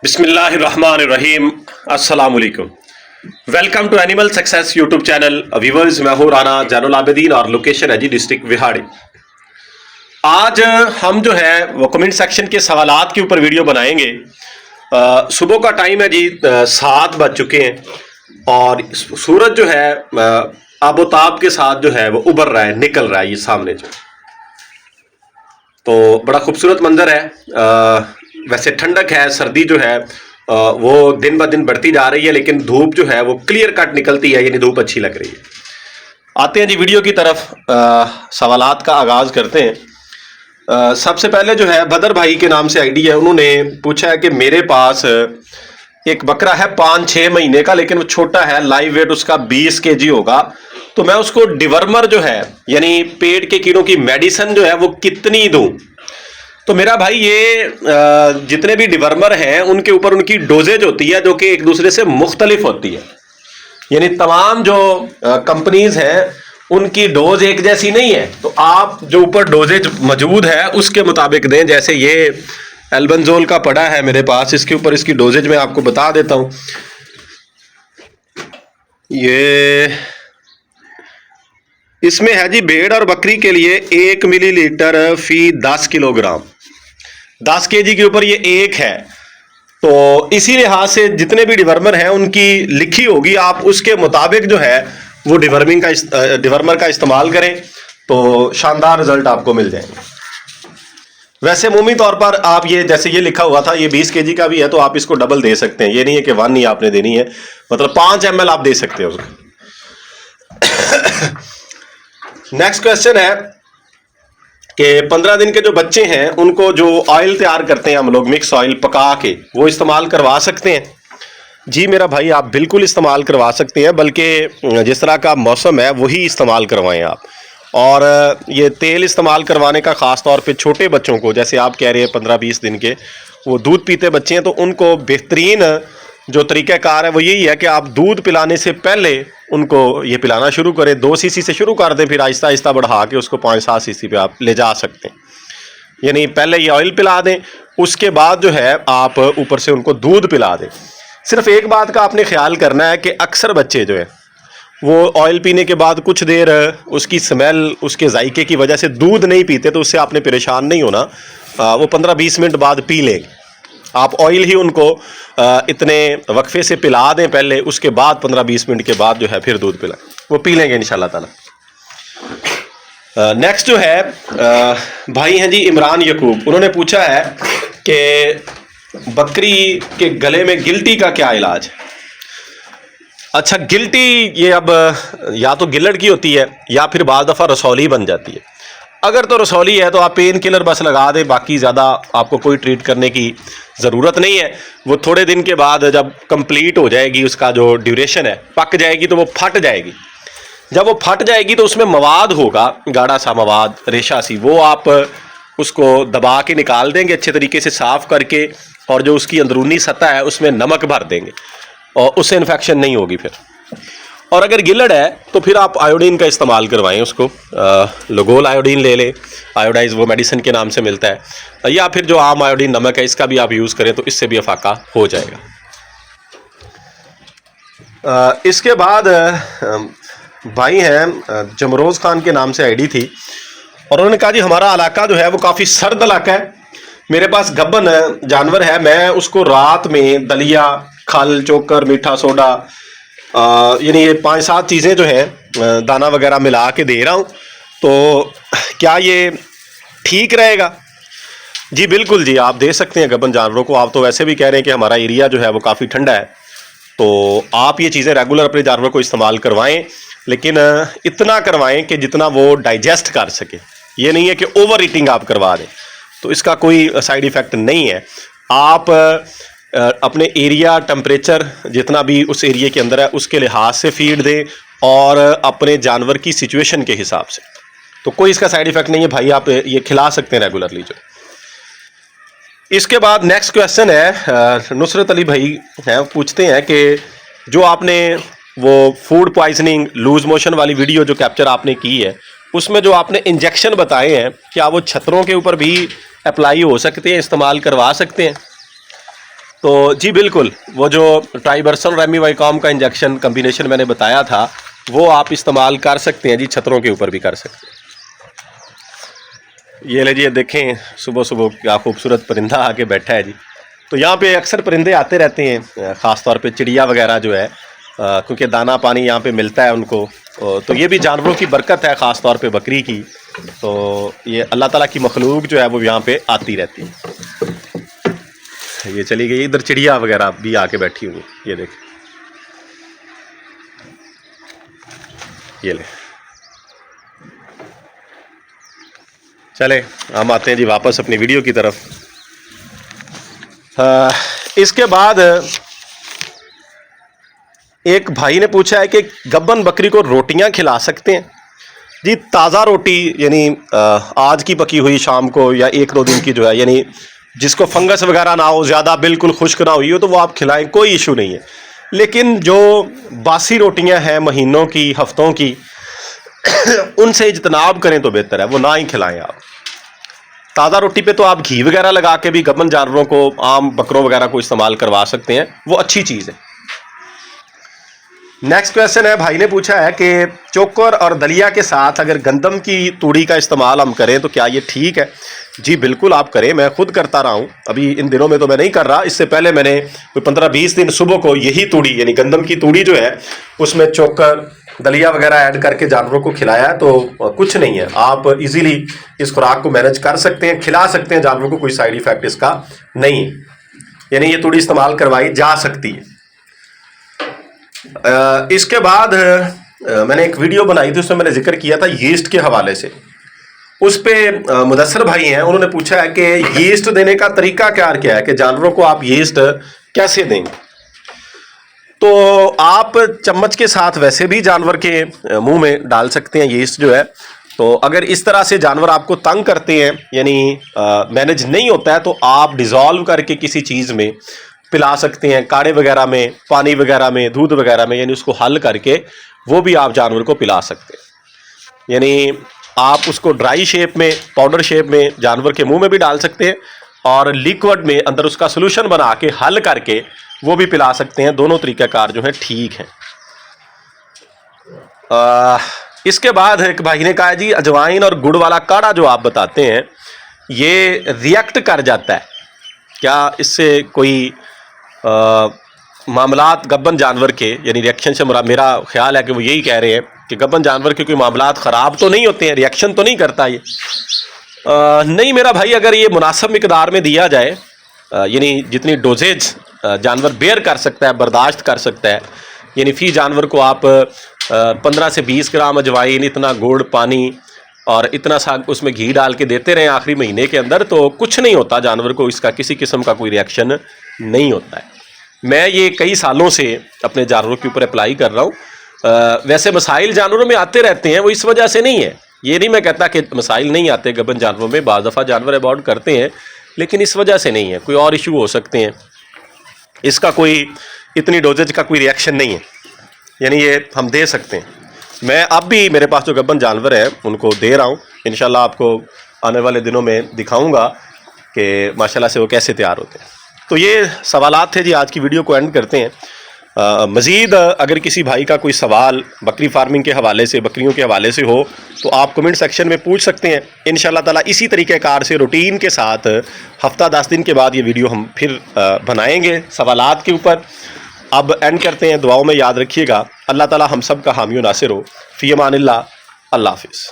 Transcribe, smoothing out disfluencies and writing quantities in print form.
बिस्मिल्लाहिर्रहमानिर्रहीम। अस्सलाम वालेकुम। Welcome to animal success YouTube channel. Viewers, मैं हूं राना जैनुल आबिदीन और लोकेशन है जी डिस्ट्रिक्ट विहाड़ी। आज हम जो है वो कमेंट सेक्शन के सवालात के ऊपर वीडियो बनाएंगे। सुबह का टाइम है जी, 7 बज चुके हैं और सूरज जो है आबोताब के साथ जो है वो उभर रहा है, निकल रहा है ये सामने जो। तो बड़ा खूबसूरत मंजर है। वैसे ठंडक है, सर्दी जो है वो दिन ब दिन बढ़ती जा रही है, लेकिन धूप जो है वो क्लियर कट निकलती है, यानी धूप अच्छी लग रही है। आते हैं जी वीडियो की तरफ। सवालात का आगाज करते हैं। सबसे पहले जो है बदर भाई के नाम से आईडी है, उन्होंने पूछा है कि मेरे पास एक बकरा है 5-6 महीने का, लेकिन वो छोटा है, लाइव वेट उसका 20 kg होगा। तो मैं उसको डिवर्मर जो है यानी पेट के कीड़ों की मेडिसिन जो है वो कितनी दूं? तो मेरा भाई ये जितने भी डिवर्मर हैं उनके ऊपर उनकी डोजेज होती है जो कि एक दूसरे से मुख्तलिफ होती है। यानी तमाम जो कंपनीज हैं उनकी डोज एक जैसी नहीं है। तो आप जो ऊपर डोजेज मौजूद है उसके मुताबिक दें। जैसे ये एल्बेंजोल का पड़ा है मेरे पास, इसके ऊपर इसकी डोजेज मैं आपको बता देता हूं। ये इसमें है जी भेड़ और बकरी के लिए 1 मिलीलीटर फी 10 किलोग्राम, 10 kg के ऊपर ये एक है। तो इसी लिहाज से जितने भी डिवर्मर हैं उनकी लिखी होगी, आप उसके मुताबिक जो है वो डिवर्मर का इस्तेमाल करें तो शानदार रिजल्ट आपको मिल जाएंगे। वैसे अमूमी तौर पर आप ये जैसे ये लिखा हुआ था ये 20 kg का भी है, तो आप इसको डबल दे सकते हैं। ये नहीं है कि 1 ही आपने देनी है, मतलब 5 ml आप दे सकते हो उसको। नेक्स्ट क्वेश्चन है कि 15 दिन के जो बच्चे हैं उनको जो ऑयल तैयार करते हैं हम लोग, मिक्स ऑयल पका के, वो इस्तेमाल करवा सकते हैं? जी मेरा भाई, आप बिल्कुल इस्तेमाल करवा सकते हैं, बल्कि जिस तरह का मौसम है वही इस्तेमाल करवाएं आप। और ये तेल इस्तेमाल करवाने का ख़ास तौर पे छोटे बच्चों को, जैसे आप कह रहे हैं 15-20 दिन के वो दूध पीते बच्चे हैं, तो उनको बेहतरीन जो तरीक़ाकार है वो यही है कि आप दूध पिलाने से पहले उनको ये पिलाना शुरू करें। 2 cc से शुरू कर दें, फिर आहिस्ता आहिस्ता बढ़ा के उसको 5-7 cc पे आप ले जा सकते हैं। यानी पहले ये ऑयल पिला दें, उसके बाद जो है आप ऊपर से उनको दूध पिला दें। सिर्फ एक बात का आपने ख्याल करना है कि अक्सर बच्चे जो है वो ऑयल पीने के बाद कुछ देर उसकी स्मेल, उसके जायके की वजह से दूध नहीं पीते, तो उससे आपने परेशान नहीं होना। वो 15-20 मिनट बाद पी लेंगे। आप ऑयल ही उनको इतने वक्फे से पिला दें पहले, उसके बाद 15-20 मिनट के बाद जो है फिर दूध पिलाएं, वो पी लेंगे इंशाल्लाह ताला। नेक्स्ट जो है भाई हैं जी इमरान यकूब, उन्होंने पूछा है कि बकरी के गले में गिल्टी का क्या इलाज है? अच्छा, गिल्टी ये अब या तो गिल्लड़ की होती है या फिर बाज़ दफ़ा रसौली बन जाती है। अगर तो रसौली है तो आप पेन किलर बस लगा दें, बाकी ज़्यादा आपको कोई ट्रीट करने की ज़रूरत नहीं है। वो थोड़े दिन के बाद जब कंप्लीट हो जाएगी, उसका जो ड्यूरेशन है, पक जाएगी, तो वो फट जाएगी। जब वो फट जाएगी तो उसमें मवाद होगा, गाढ़ा सा मवाद, रेशा सी, वो आप उसको दबा के निकाल देंगे अच्छे तरीके से साफ़ करके, और जो उसकी अंदरूनी सतह है उसमें नमक भर देंगे और उससे इन्फेक्शन नहीं होगी फिर। और अगर गिल्लड़ है तो फिर आप आयोडीन का इस्तेमाल करवाएं उसको। लोगोल आयोडीन ले लें, आयोडाइज वो मेडिसिन के नाम से मिलता है, या फिर जो आम आयोडीन नमक है इसका भी आप यूज़ करें तो इससे भी अफाका हो जाएगा। इसके बाद भाई हैं जमरोज़ खान के नाम से आईडी थी, और उन्होंने कहा जी हमारा इलाका जो है वो काफ़ी सर्द इलाका है, मेरे पास गब्बन जानवर है, मैं उसको रात में दलिया, खल, चोकर, मीठा सोडा, यानी ये 5-7 चीज़ें जो हैं दाना वगैरह मिला के दे रहा हूँ, तो क्या ये ठीक रहेगा? जी बिल्कुल जी, आप दे सकते हैं गब्बन जानवरों को। आप तो वैसे भी कह रहे हैं कि हमारा एरिया जो है वो काफ़ी ठंडा है, तो आप ये चीज़ें रेगुलर अपने जानवर को इस्तेमाल करवाएं, लेकिन इतना करवाएं कि जितना वो डाइजेस्ट कर सके। ये नहीं है कि ओवर ईटिंग आप करवा दें, तो इसका कोई साइड इफ़ेक्ट नहीं है। आप अपने एरिया टेम्परेचर जितना भी उस एरिया के अंदर है उसके लिहाज से फीड दें, और अपने जानवर की सिचुएशन के हिसाब से, तो कोई इसका साइड इफ़ेक्ट नहीं है भाई, आप ये खिला सकते हैं रेगुलरली जो। इसके बाद नेक्स्ट क्वेश्चन है नुसरत अली भाई हैं, पूछते हैं कि जो आपने वो फूड पॉइजनिंग, लूज मोशन वाली वीडियो जो कैप्चर आपने की है, उसमें जो आपने इंजेक्शन बताए हैं, क्या वो छतरों के ऊपर भी अप्लाई हो सकते हैं, इस्तेमाल करवा सकते हैं? تو جی بالکل وہ جو ٹرائیبرسل ریمیوائکام کا انجیکشن کمبینیشن میں نے بتایا تھا وہ آپ استعمال کر سکتے ہیں جی، چھتروں کے اوپر بھی کر سکتے ہیں۔ یہ لیجیے دیکھیں صبح صبح کیا خوبصورت پرندہ آ کے بیٹھا ہے جی۔ تو یہاں پہ اکثر پرندے آتے رہتے ہیں، خاص طور پہ چڑیا وغیرہ جو ہے، کیونکہ دانہ پانی یہاں پہ ملتا ہے ان کو، تو یہ بھی جانوروں کی برکت ہے، خاص طور پہ بکری کی۔ تو یہ اللہ تعالیٰ کی مخلوق جو ہے وہ یہاں پہ آتی رہتی ہے۔ یہ چلی گئی، ادھر چڑیا وغیرہ بھی آ کے بیٹھی ہوئی، یہ دیکھیں، یہ لے۔ چلے ہم آتے ہیں جی واپس اپنی ویڈیو کی طرف۔ اس کے بعد ایک بھائی نے پوچھا ہے کہ گبن بکری کو روٹیاں کھلا سکتے ہیں؟ جی تازہ روٹی، یعنی آج کی پکی ہوئی شام کو یا 1-2 دن کی جو ہے، یعنی جس کو فنگس وغیرہ نہ ہو، زیادہ بالکل خشک نہ ہوئی ہو، تو وہ آپ کھلائیں، کوئی ایشو نہیں ہے۔ لیکن جو باسی روٹیاں ہیں مہینوں کی، ہفتوں کی، ان سے اجتناب کریں تو بہتر ہے، وہ نہ ہی کھلائیں آپ۔ تازہ روٹی پہ تو آپ گھی وغیرہ لگا کے بھی گبن جانوروں کو، عام بکروں وغیرہ کو استعمال کروا سکتے ہیں، وہ اچھی چیز ہے۔ نیکسٹ کویسچن ہے، بھائی نے پوچھا ہے کہ چوکر اور دلیا کے ساتھ اگر گندم کی توڑی کا استعمال ہم کریں تو کیا یہ ٹھیک ہے؟ جی بالکل آپ کریں، میں خود کرتا رہا ہوں، ابھی ان دنوں میں تو میں نہیں کر رہا، اس سے پہلے میں نے کوئی 15-20 دن صبح کو یہی توڑی، یعنی گندم کی توڑی جو ہے اس میں چوکر دلیا وغیرہ ایڈ کر کے جانوروں کو کھلایا ہے، تو کچھ نہیں ہے، آپ ایزیلی اس خوراک کو مینج کر سکتے ہیں، کھلا سکتے ہیں جانوروں کو، کوئی سائیڈ ایفیکٹ اس کا نہیں، یعنی یہ توڑی استعمال کروائی جا سکتی ہے۔ اس کے بعد میں نے ایک ویڈیو بنائی تھی، اس میں نے ذکر کیا تھا ییسٹ کے حوالے سے، اس پہ مدثر بھائی ہیں، انہوں نے پوچھا ہے کہ ییسٹ دینے کا طریقہ کیا ہے کہ جانوروں کو آپ ییسٹ کیسے دیں گے؟ تو آپ چمچ کے ساتھ ویسے بھی جانور کے منہ میں ڈال سکتے ہیں ییسٹ جو ہے، تو اگر اس طرح سے جانور آپ کو تنگ کرتے ہیں، یعنی مینج نہیں ہوتا ہے، تو آپ ڈیزالو کر کے کسی چیز میں پلا سکتے ہیں، کاڑے وغیرہ میں، پانی وغیرہ میں، دودھ وغیرہ میں، یعنی اس کو حل کر کے وہ بھی آپ جانور کو پلا سکتے ہیں۔ یعنی آپ اس کو ڈرائی شیپ میں، پاؤڈر شیپ میں جانور کے منہ میں بھی ڈال سکتے ہیں، اور لیکوڈ میں اندر اس کا سولوشن بنا کے حل کر کے وہ بھی پلا سکتے ہیں۔ دونوں طریقہ کار جو ہیں ٹھیک ہیں۔ اس کے بعد ایک بھائی نے کہا جی اجوائن اور گڑ والا کاڑھا جو آپ بتاتے ہیں یہ ریئیکٹ کر جاتا ہے کیا؟ اس سے کوئی معاملات گبن جانور کے، یعنی ریئیکشن سے میرا خیال ہے کہ وہ یہی کہہ رہے ہیں کہ گبن جانور کے کوئی معاملات خراب تو نہیں ہوتے ہیں، ریئیکشن تو نہیں کرتا یہ؟ نہیں میرا بھائی، اگر یہ مناسب مقدار میں دیا جائے، یعنی جتنی ڈوزیج جانور بیئر کر سکتا ہے، برداشت کر سکتا ہے، یعنی فی جانور کو آپ 15 سے 20 گرام اجوائن، اتنا گڑ، پانی اور اتنا سا اس میں گھی ڈال کے دیتے رہیں آخری مہینے کے اندر، تو کچھ نہیں ہوتا جانور کو، اس کا کسی قسم کا کوئی ریئیکشن نہیں ہوتا ہے۔ میں یہ کئی سالوں سے اپنے جانوروں کے اوپر اپلائی کر رہا ہوں۔ ویسے مسائل جانوروں میں آتے رہتے ہیں، وہ اس وجہ سے نہیں ہے، یہ نہیں میں کہتا کہ مسائل نہیں آتے گبن جانوروں میں، بعض دفعہ جانور ابارٹ کرتے ہیں، لیکن اس وجہ سے نہیں ہے، کوئی اور ایشو ہو سکتے ہیں، اس کا کوئی اتنی ڈوزیج کا کوئی ریئیکشن نہیں ہے، یعنی یہ ہم دے سکتے ہیں۔ میں اب بھی میرے پاس جو گبن جانور ہیں ان کو دے رہا ہوں، انشاءاللہ آپ کو آنے والے دنوں میں دکھاؤں گا کہ ماشاءاللہ سے وہ کیسے تیار ہوتے ہیں۔ تو یہ سوالات تھے جی، آج کی ویڈیو کو اینڈ کرتے ہیں۔ مزید اگر کسی بھائی کا کوئی سوال بکری فارمنگ کے حوالے سے، بکریوں کے حوالے سے ہو تو آپ کمنٹ سیکشن میں پوچھ سکتے ہیں، انشاءاللہ تعالیٰ اسی طریقہ کار سے روٹین کے ساتھ ہفتہ 10 دن کے بعد یہ ویڈیو ہم پھر بنائیں گے سوالات کے اوپر۔ اب اینڈ کرتے ہیں، دعاؤں میں یاد رکھیے گا، اللہ تعالیٰ ہم سب کا حامی و ناصر ہو۔ فی امان اللہ، اللہ حافظ۔